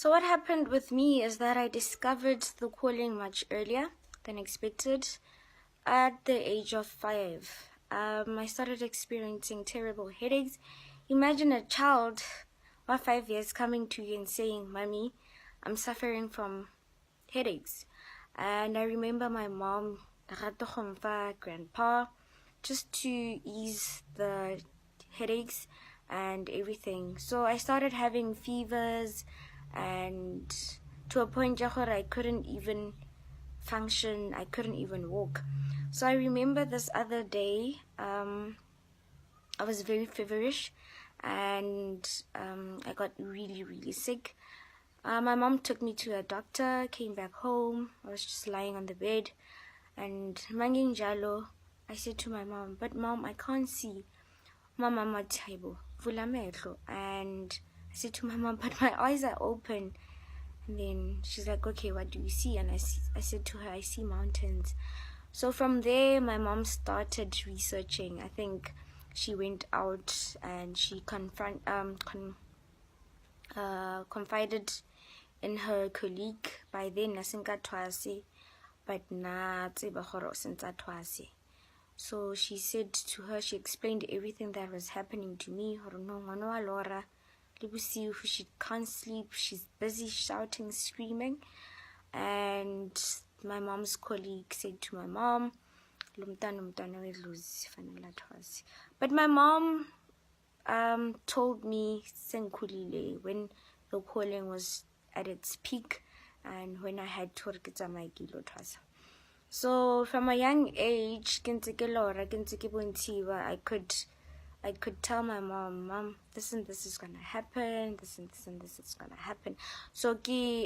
So what happened with me is that I discovered the calling much earlier than expected. At the age of 5, I started experiencing terrible headaches. Imagine a child of 5 years coming to you and saying, "Mommy, I'm suffering from headaches." And I remember my mom, grandpa, just to ease the headaches and everything. So I started having fevers, and to a point where I couldn't even function, I couldn't even walk. So I remember this other day, I was very feverish, and I got really, really sick. My mom took me to a doctor, came back home. I was just lying on the bed, and manging jalo, I said to my mom, "But mom, I can't see." Mama mataibo, vula mehlo. And I said to my mom, "But my eyes are open." And then she's like, "Okay, what do you see?" And I said to her, "I see mountains." So from there, my mom started researching. I think she went out and she confided in her colleague. By then, nasinka twase, but na tseba horo sinta twase. So she said to her, she explained everything that was happening to me. She can't sleep, she's busy shouting, screaming. And my mom's colleague said to my mom, but my mom told me when the calling was at its peak and when I had to. So from a young age, I could tell my mom, "Mom, this and this is gonna happen, this and this and this is gonna happen." So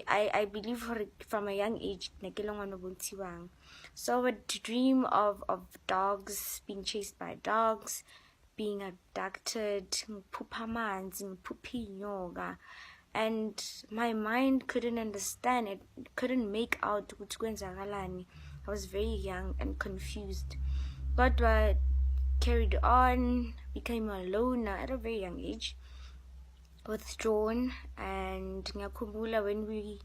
I believe from a young age, so I would dream of dogs, being chased by dogs, being abducted, and my mind couldn't understand it, couldn't make out what's going on. I was very young and confused. But I carried on, became a loner at a very young age, withdrawn. And ngiyakhumbula when we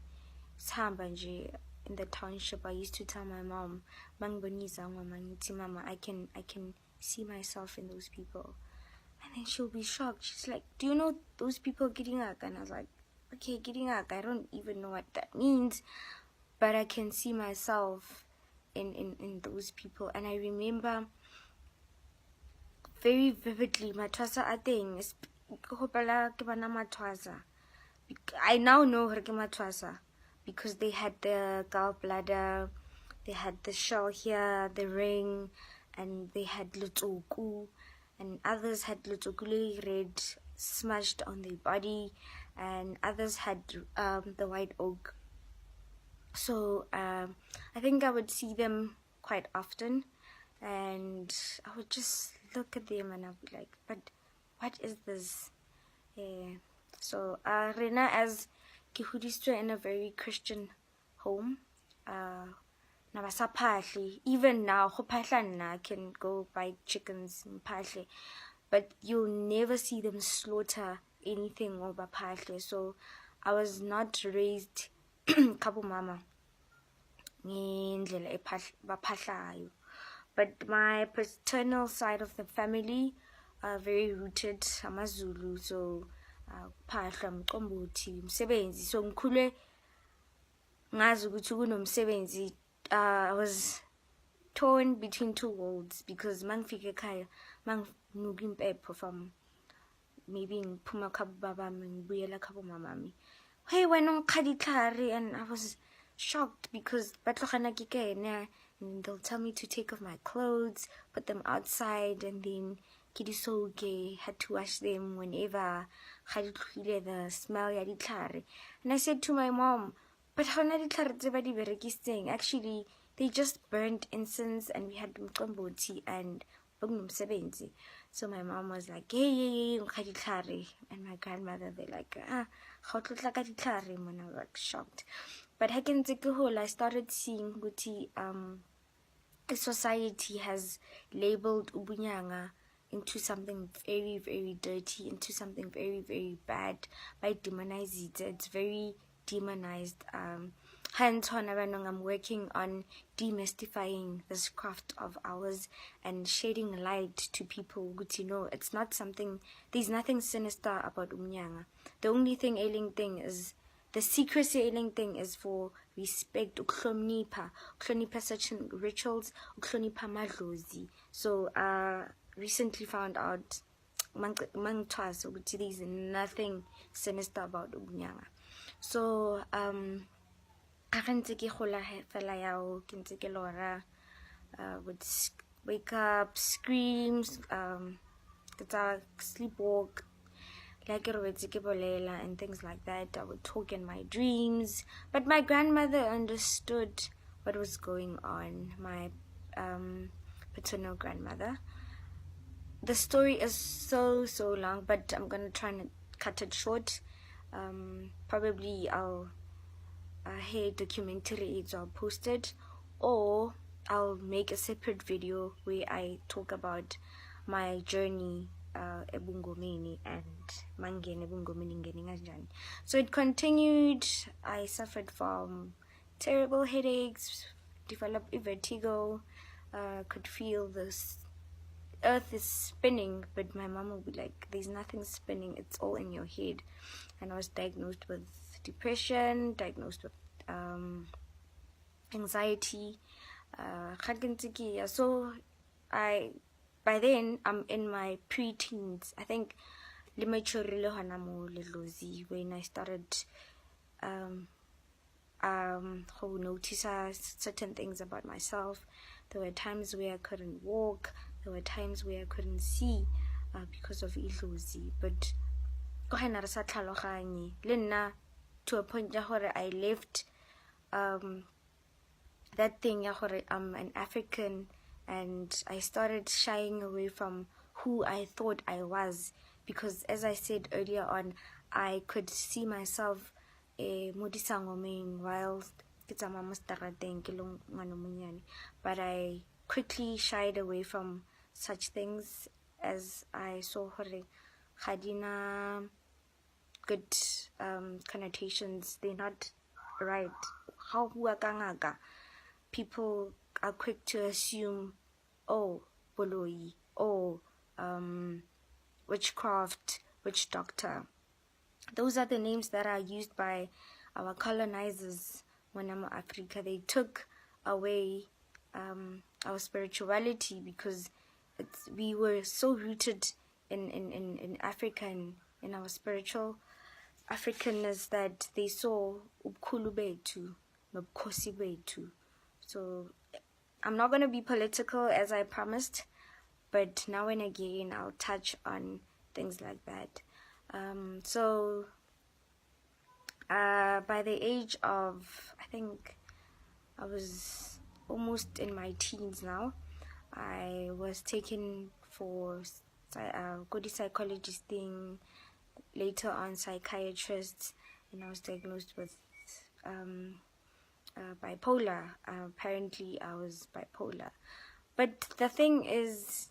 sihamba nje in the township, I used to tell my mom, "Mama, I can see myself in those people." And then she'll be shocked. She's like, "Do you know those people getting up?" And I was like, "Okay, getting up, I don't even know what that means, but I can see myself in those people." And I remember very vividly matwasa a teng. I now know her matwasa because they had the gallbladder, they had the shell here, the ring, and they had lutsoku, and others had lutsoku red smudged on their body, and others had the white oak. So I think I would see them quite often, and I would just look at them and I'd be like, "But what is this?" So Rena, as Kihudistra in a very Christian home, even now I can go buy chickens in Pashle, but you'll never see them slaughter anything over Pashle. So I was not raised Kabu mama. But my paternal side of the family are very rooted Amazulu, so phahla mqombothi umsebenzi. So ngikhule ngazi ukuthi kunomsebenzi. I was torn between two worlds because mangifika ekhaya manginuka impepho from maybe ngiphuma khabo babami ngibuyela khabo mamami, "Hey, wena ungiqhadiqhari," and I was shocked because and they'll tell me to take off my clothes, put them outside, and then kidisoge had to wash them whenever the smell yaditlare. And I said to my mom, "But how actually they just burnt incense and we had mqombothi and sebenzi." So my mom was like, "Hey, and my grandmother, they're like, and I was like shocked. But I started seeing Guti society has labeled ubunyanga into something very, very dirty, into something very, very bad by demonizing it. It's very demonized. Hence, I'm working on demystifying this craft of ours and shedding light to people. You know, it's not something. There's nothing sinister about umnyanga. The only thing ailing thing is the secrecy ailing thing is for respect. Uklonipa certain rituals. Uklonipa madlozi. So recently found out. There's nothing sinister about umnyanga. So would wake up, screams, sleepwalk, and things like that. I would talk in my dreams, but my grandmother understood what was going on. My paternal grandmother. The story is so long, but I'm gonna try and cut it short. Probably I'll documentary I'll post it, or I'll make a separate video where I talk about my journey ebungomeni and mangene ebungomeni ngeni kanjani. So it continued. I suffered from terrible headaches, developed vertigo, could feel this earth is spinning, but my mom will be like, there's nothing spinning, it's all in your head. And I was diagnosed with depression, diagnosed with anxiety, so by then I'm in my pre-teens. I think when I started notice certain things about myself. There were times where I couldn't walk. There were times where I couldn't see because of idlozi. But to a point where I left that thing I'm an African, and I started shying away from who I thought I was, because as I said earlier on, I could see myself while but I quickly shied away from such things as I saw Khadina good connotations. They're not right. How people are quick to assume, oh, boloi, oh, witchcraft, witch doctor. Those are the names that are used by our colonizers when I'm Africa. They took away our spirituality because we were so rooted in Africa and in our spiritual Africanness that they saw ubukhulu bethu nobukhosi bethu. So I'm not going to be political as I promised, but now and again I'll touch on things like that. So by the age of, I think I was almost in my teens now, I was taken for good psychologist thing, later on psychiatrists, and I was diagnosed with bipolar. Apparently I was bipolar. But the thing is,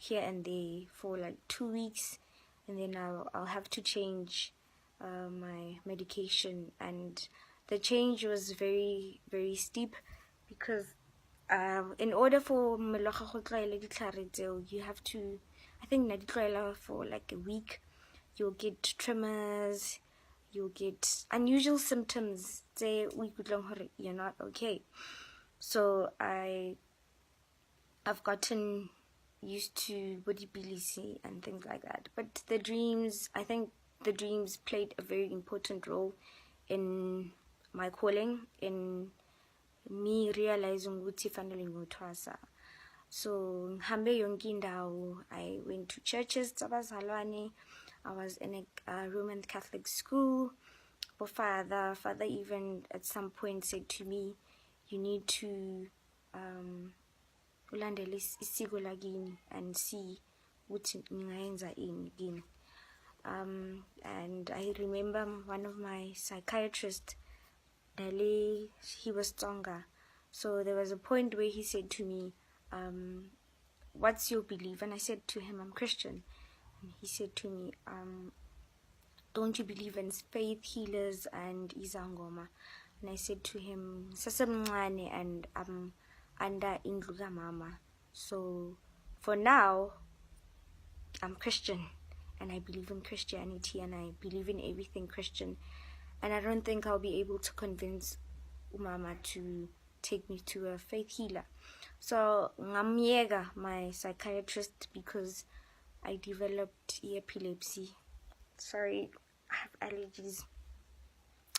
here and there for like 2 weeks, and then I'll have to change my medication, and the change was very steep, because in order for you have to, I think for like a week, you'll get tremors, you'll get unusual symptoms, say you're not okay. So I've gotten used to body bilisi and things like that. But the dreams, I think the dreams played a very important role in my calling, in me realizing ukuthi fanele ngotwasa. So hambe yonke indawo, I went to churches, tabazalwane. I was in a Roman Catholic school. But father even at some point said to me, you need to ulandele isiko lakini and see ukuthi ningayenza ini kini. And I remember one of my psychiatrists, he was stronger. So there was a point where he said to me, what's your belief? And I said to him, I'm Christian. And he said to me, don't you believe in faith healers and izangoma? And I said to him, sasemncane and I'm under indlu kamama. So for now, I'm Christian and I believe in Christianity and I believe in everything Christian. And I don't think I'll be able to convince umama to take me to a faith healer. So ngamyeka my psychiatrist because I developed epilepsy. Sorry, I have allergies.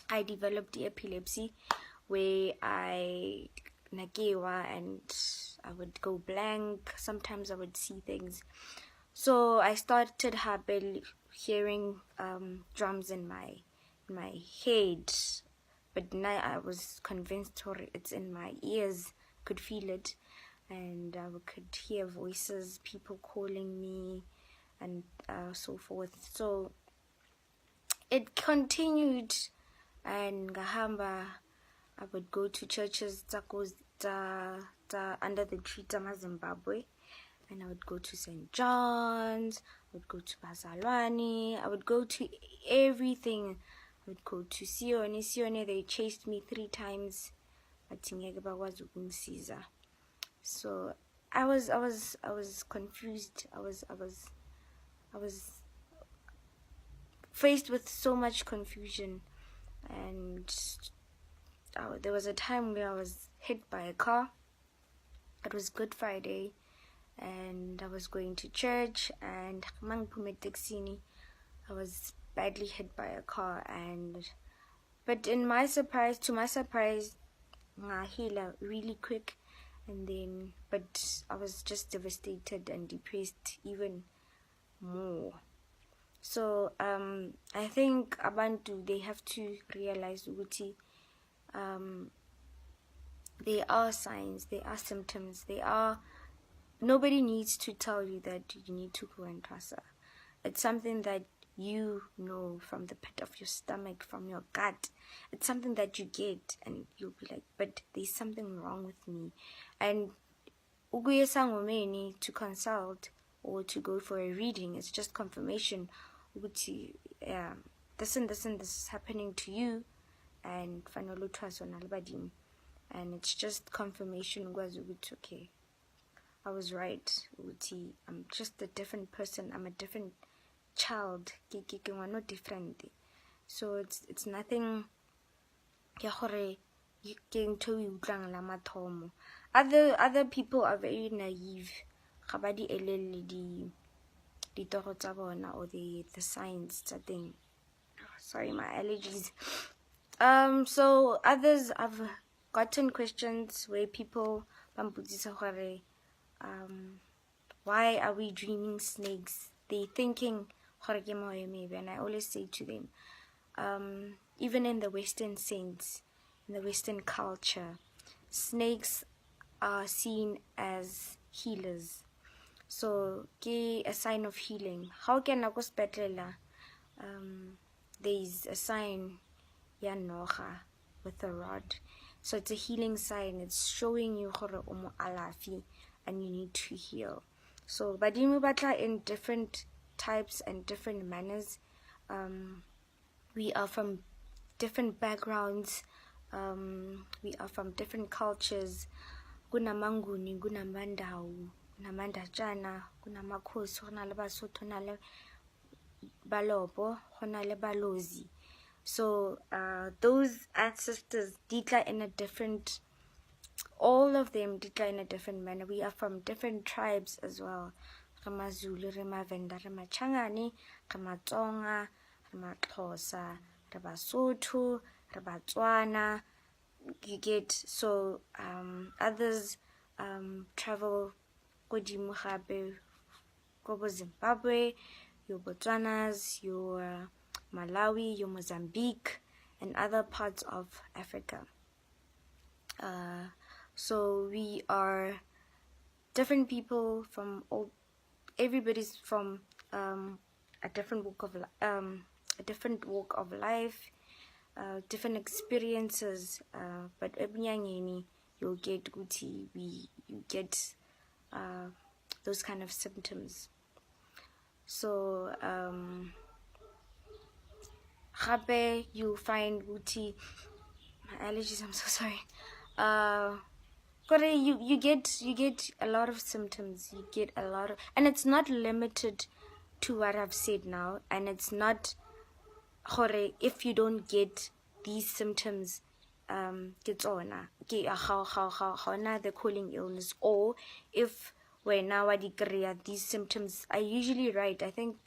I developed epilepsy where I nagewa and I would go blank. Sometimes I would see things. So I started hearing drums in my head, but now I was convinced it's in my ears. Could feel it, and I could hear voices, people calling me, and so forth. So it continued, and ngahamba, I would go to churches under the tree Zimbabwe, and I would go to St. John's, I would go to Bazalwane, I would go to everything. I would go to Sione. They chased me 3 times. So I was confused. I was faced with so much confusion, and there was a time where I was hit by a car. It was Good Friday, and I was going to church, and I was badly hit by a car, but to my surprise, ngahila really quick, but I was just devastated and depressed even more. So I think abantu, they have to realize ukuthi there are signs, there are symptoms, nobody needs to tell you that you need to go and trasa. It's something that you know from the pit of your stomach, from your gut. It's something that you get, and you'll be like, but there's something wrong with me. And ukuya sangomeni to consult or to go for a reading, it's just confirmation. This and this is happening to you, and it's just confirmation. Okay, I was right. I'm just a different person. I'm a different child. Not different. So it's nothing. Other people are very naive. Or the signs thing. Sorry, my allergies. So others, I've gotten questions where people why are we dreaming snakes? They thinking, and I always say to them, even in the Western sense, in the Western culture, snakes are seen as healers. So, a sign of healing. How can I go spetlela? There is a sign, yanocha, with a rod. So it's a healing sign. It's showing you alafi, and you need to heal. So badimu batla in different types and different manners. We are from different backgrounds. We are from different cultures. Kuna manguni, kuna mandau, kuna mandajana, kuna makhosi, kuna leBasotho, kuna le Balobo, kuna le Balozi. So those ancestors declare in a different, all of them declare in a different manner. We are from different tribes as well. RamaZulu, RamaVenda, RamaChangani, RamaTsonga, RamaXhosa, RabaSotho, RabaTswana. You get, so others travel kodimo gape go Zimbabwe, your Botswanas, your Malawi, your Mozambique, and other parts of Africa. So we are different people from all. Everybody's from a different walk of life, different experiences. But ebunyangeni, you'll get guti. You get those kind of symptoms. So gape you find uti my allergies, I'm so sorry. You get a lot of symptoms. You get a lot of, and it's not limited to what I've said now, and it's not if you don't get these symptoms, it's on the calling illness, or if when now these symptoms, I usually write. I think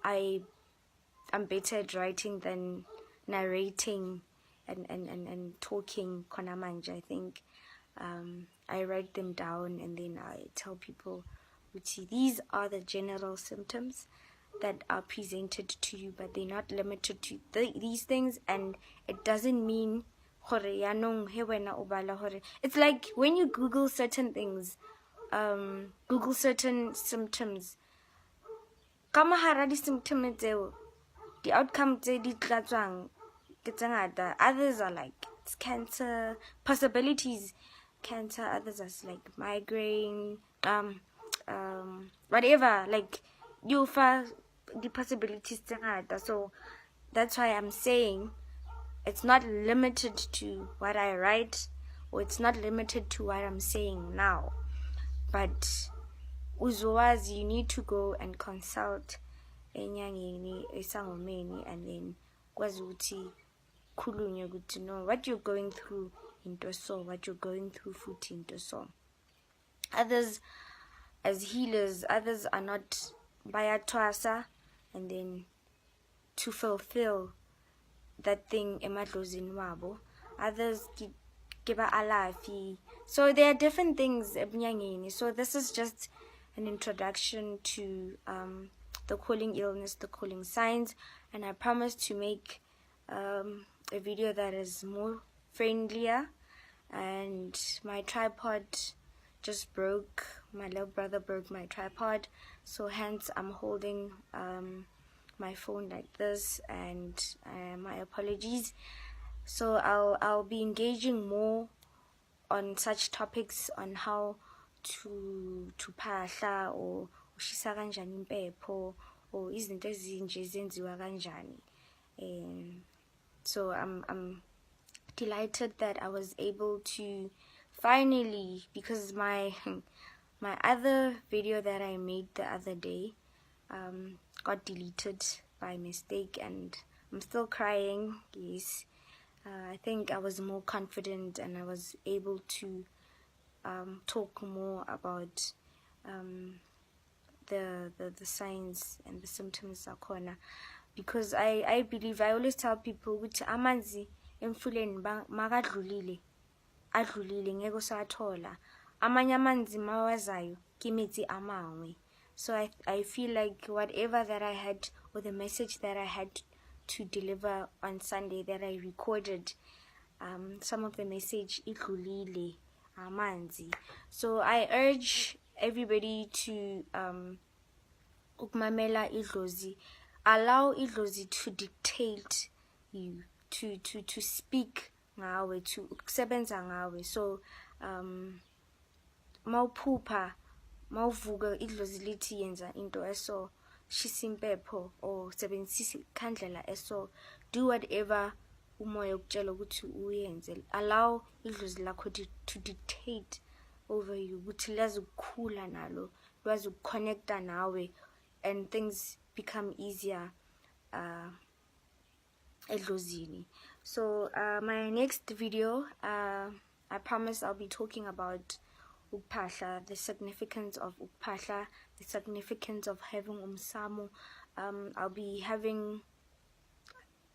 I'm better at writing than narrating and talking konamanje. I think I write them down and then I tell people, these are the general symptoms that are presented to you, but they're not limited to these things. And it doesn't mean it's like when you Google certain things, Google certain symptoms, symptoms, the outcome others are like it's cancer possibilities, cancer, others are like migraine, whatever, like you for the possibilities. So that's why I'm saying it's not limited to what I write, or it's not limited to what I'm saying now, but uzwazi, you need to go and consult enyangeni esangomeni, and then kwazi ukuthi khulunywe ukuthi know what you're going through into so, what you're going through futhi into so. Others, as healers, others are not bayatwasa and then to fulfill that thing emadlozini wabo. Others kiba alafi. So there are different things ebunyangeni. So this is just an introduction to the calling illness, the calling signs, and I promise to make a video that is more friendlier. And my tripod just broke. My little brother broke my tripod, so hence I'm holding my phone like this, and my apologies. So I'll be engaging more on such topics, on how to phahla, or ushisa kanjani impepho, or izinto ezinje zenziwa kanjani. So I'm delighted that I was able to finally, because my other video that I made the other day got deleted by mistake, and I'm still crying. Yes, I think I was more confident and I was able to talk more about the signs and the symptoms akhona, because I believe, I always tell people ukuthi amanzi emfuleni makadlulile adlulile ngeke usathola amanye amanzi mawazayo kimethi amangwe. So I feel like whatever that I had, or the message that I had to deliver on Sunday that I recorded, some of the message idlulile amanzi. So I urge everybody to ukumamela idlozi, allow idlozi to dictate you, to speak ngawe, to kusebenza ngawe. So mawuphupha, mawuvuka idlozi lithi yenza into eso, shisa impepho or sebenzisa ikhandlela eso, do whatever umoya ukutshela ukuthi uyenze. Allow idlozi lakho to dictate over you, ukuthi lazi ukukhula nalo, lazi ukuconnecta nawe, and things become easier edlozini. So my next video, I promise I'll be talking about ukuphahla, the significance of ukuphahla, the significance of having umsamo. I'll be having,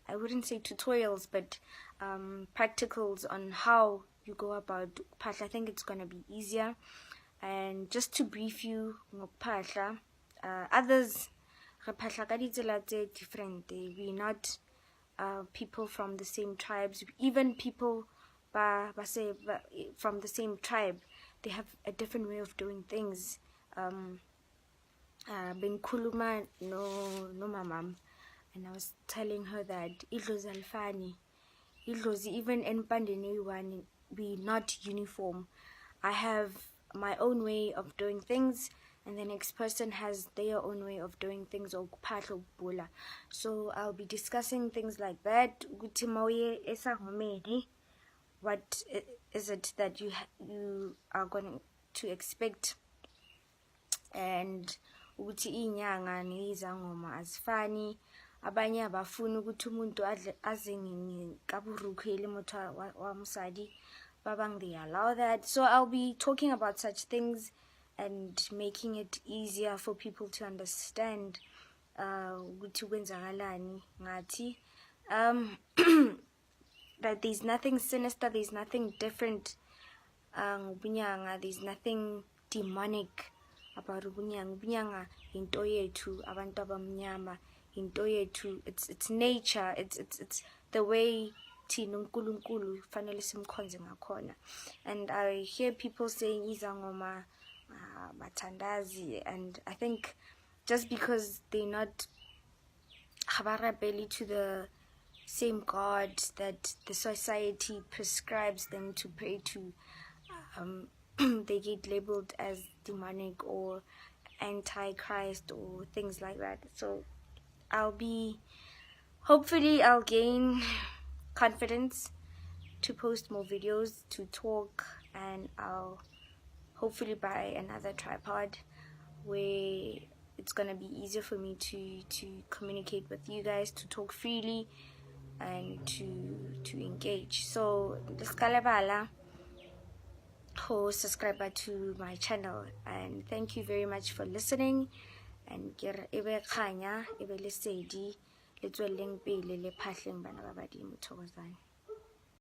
I wouldn't say tutorials, but practicals on how you go about ukuphahla. I think it's gonna be easier. And just to brief you, ukuphahla, others rephahla ka ditsela tse different. We're not people from the same tribes. Even people from the same tribe, they have a different way of doing things. Benkuluma no mamam, and I was telling her that idlozi alfani, idlozi even empandeni one, we not uniform. I have my own way of doing things, and the next person has their own way of doing things, or kuphatla ukubhula. So I'll be discussing things like that. Ukuthi mawuye esangomeni, what is it that you are going to expect, and ukuthi inyanga nezangoma azifani. Abanye abafuni ukuthi umuntu aze ngikaburukhu elimotho wamusadi, babang they allow that. So I'll be talking about such things and making it easier for people to understand ukuthi kwenzakalani ngathi, that there's nothing sinister, there's nothing different ubunyanga, there's nothing demonic about ubunyanga. Ubunyanga into yethu abantu abamnyama, into yethu, it's nature, it's the way thina uNkulunkulu fanele simkhonze ngakhona. And I hear people saying izangoma bathandazi, and I think just because they're not habarabeli to the same God that the society prescribes them to pray to, they get labeled as demonic or anti-Christ or things like that. So hopefully I'll gain confidence to post more videos, to talk, and I'll hopefully buy another tripod where it's gonna be easier for me to communicate with you guys, to talk freely, and to engage. So leskalebala ho subscribe to my channel, and thank you very much for listening. And ebe khanya ebe lesedi le tsweleng pele le phahleng bana ba badimo thokozane.